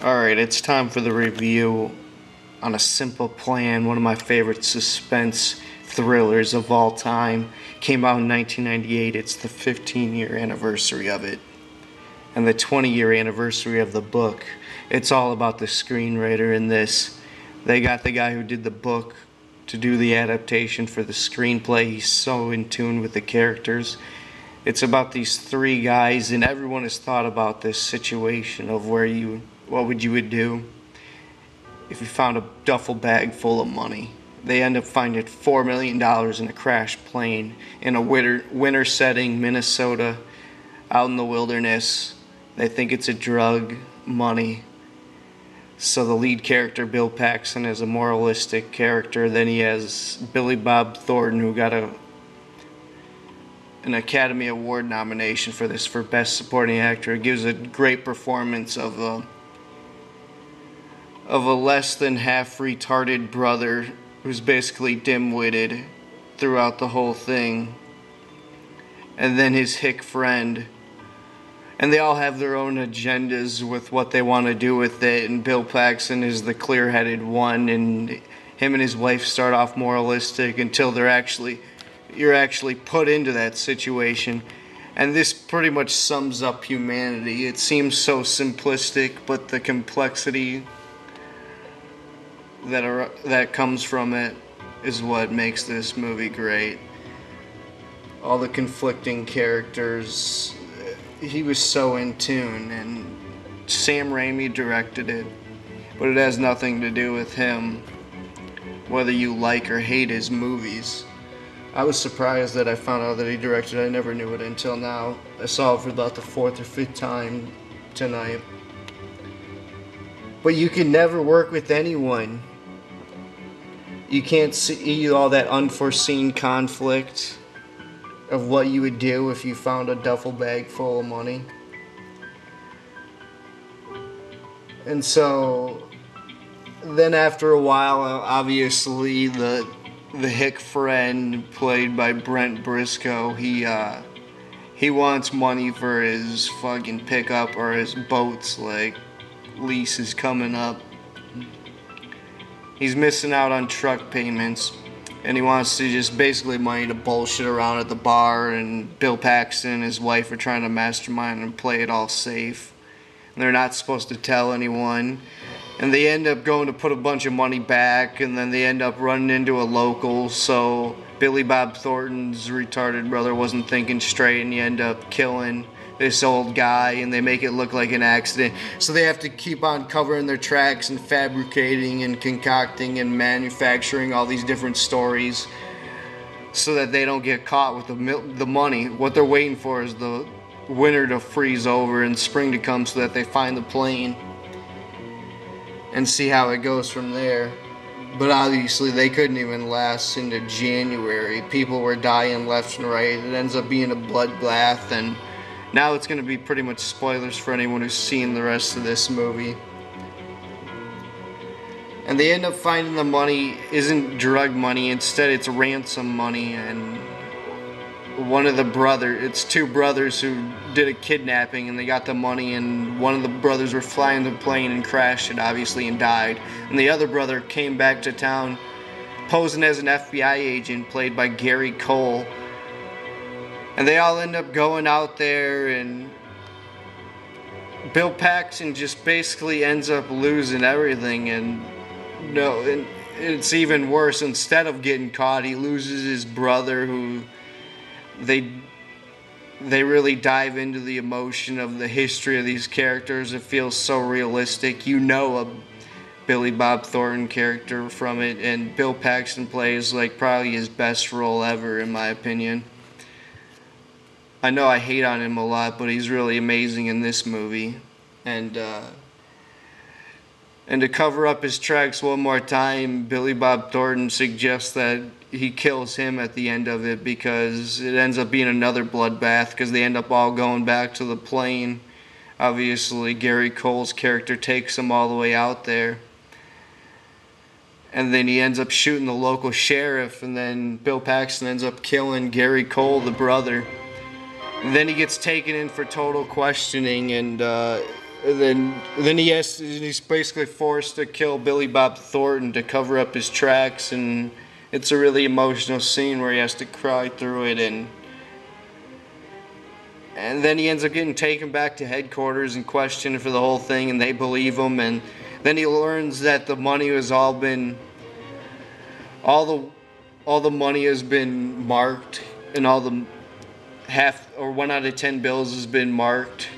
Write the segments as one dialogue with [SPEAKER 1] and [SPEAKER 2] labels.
[SPEAKER 1] Alright, it's time for the review on A Simple Plan, one of my favorite suspense thrillers of all time. Came out in 1998. It's the 15-year anniversary of it, and the 20-year anniversary of the book. It's all about the screenwriter in this. They got the guy who did the book to do the adaptation for the screenplay. He's so in tune with the characters. It's about these three guys, and everyone has thought about this situation of what you would do if you found a duffel bag full of money. They end up finding $4 million in a crashed plane in a winter setting, Minnesota, out in the wilderness. They think it's a drug, money. So the lead character, Bill Paxton, is a moralistic character. Then he has Billy Bob Thornton, who got an Academy Award nomination for this for Best Supporting Actor. It gives a great performance of a less than half retarded brother who's basically dim-witted throughout the whole thing, and then his hick friend, and they all have their own agendas with what they want to do with it, and Bill Paxton is the clear-headed one, and him and his wife start off moralistic until you're actually put into that situation. And this pretty much sums up humanity. It seems so simplistic, but the complexity that comes from it is what makes this movie great. All the conflicting characters, he was so in tune, and Sam Raimi directed it, but it has nothing to do with him, whether you like or hate his movies. I was surprised that I found out that he directed it. I never knew it until now. I saw it for about the 4th or 5th time tonight. But you can never work with anyone. You can't see all that unforeseen conflict of what you would do if you found a duffel bag full of money. And so then after a while, obviously the hick friend, played by Brent Briscoe, he wants money for his fucking pickup or his boat's lease is coming up. He's missing out on truck payments, and he wants to just basically money to bullshit around at the bar, and Bill Paxton and his wife are trying to mastermind and play it all safe. And they're not supposed to tell anyone. And they end up going to put a bunch of money back, and then they end up running into a local, so Billy Bob Thornton's retarded brother wasn't thinking straight, and he end up killing this old guy, and they make it look like an accident. So they have to keep on covering their tracks and fabricating and concocting and manufacturing all these different stories so that they don't get caught with the money. What they're waiting for is the winter to freeze over and spring to come so that they find the plane and see how it goes from there. But obviously they couldn't even last into January. People were dying left and right. It ends up being a bloodbath, and now it's going to be pretty much spoilers for anyone who's seen the rest of this movie. And they end up finding the money isn't drug money, instead it's ransom money, and it's two brothers who did a kidnapping, and they got the money, and one of the brothers were flying the plane and crashed it, obviously, and died. And the other brother came back to town posing as an FBI agent, played by Gary Cole. And they all end up going out there, and Bill Paxton just basically ends up losing everything, and it's even worse. Instead of getting caught, he loses his brother, who they really dive into the emotion of the history of these characters. It feels so realistic. You know a Billy Bob Thornton character from it, and Bill Paxton plays probably his best role ever, in my opinion. I know I hate on him a lot, but he's really amazing in this movie. And to cover up his tracks one more time, Billy Bob Thornton suggests that he kills him at the end of it, because it ends up being another bloodbath, because they end up all going back to the plane. Obviously, Gary Cole's character takes him all the way out there. And then he ends up shooting the local sheriff, and then Bill Paxton ends up killing Gary Cole, the brother. And then he gets taken in for total questioning, and And then he's basically forced to kill Billy Bob Thornton to cover up his tracks, and it's a really emotional scene where he has to cry through it, and then he ends up getting taken back to headquarters and questioned for the whole thing, and they believe him, and then he learns that the money has all the money has been marked, and all the half or 1 out of 10 bills has been marked,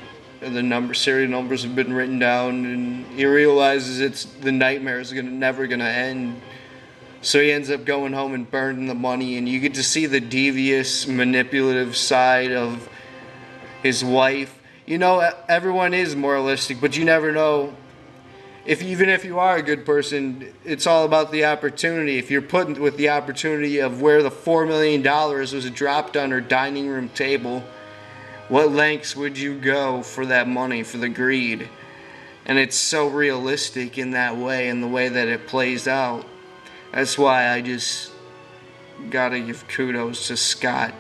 [SPEAKER 1] and the serial numbers have been written down, and he realizes the nightmare is never gonna end. So he ends up going home and burning the money, and you get to see the devious, manipulative side of his wife. You know, everyone is moralistic, but you never know. Even if you are a good person, it's all about the opportunity. If you're put with the opportunity of where the $4 million was dropped on her dining room table, what lengths would you go for that money, for the greed? And it's so realistic in that way, in the way that it plays out. That's why I just gotta give kudos to Scott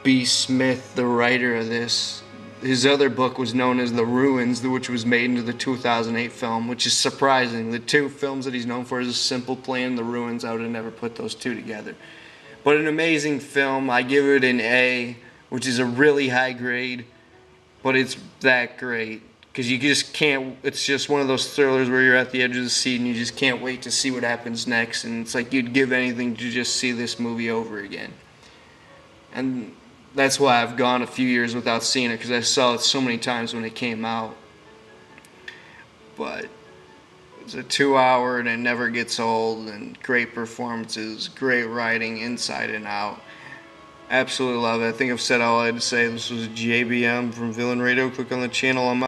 [SPEAKER 1] B. Smith, the writer of this. His other book was known as The Ruins, which was made into the 2008 film, which is surprising. The two films that he's known for is A Simple Plan, The Ruins. I would have never put those two together. But an amazing film. I give it an A, which is a really high grade, but it's that great. Because you just can't, it's just one of those thrillers where you're at the edge of the seat and you just can't wait to see what happens next. And it's like you'd give anything to just see this movie over again. And that's why I've gone a few years without seeing it, because I saw it so many times when it came out. But it's a 2 hour and it never gets old, and great performances, great writing inside and out. Absolutely love it. I think I've said all I had to say. This was JBM from VillainRadio. Click on the channel. I'm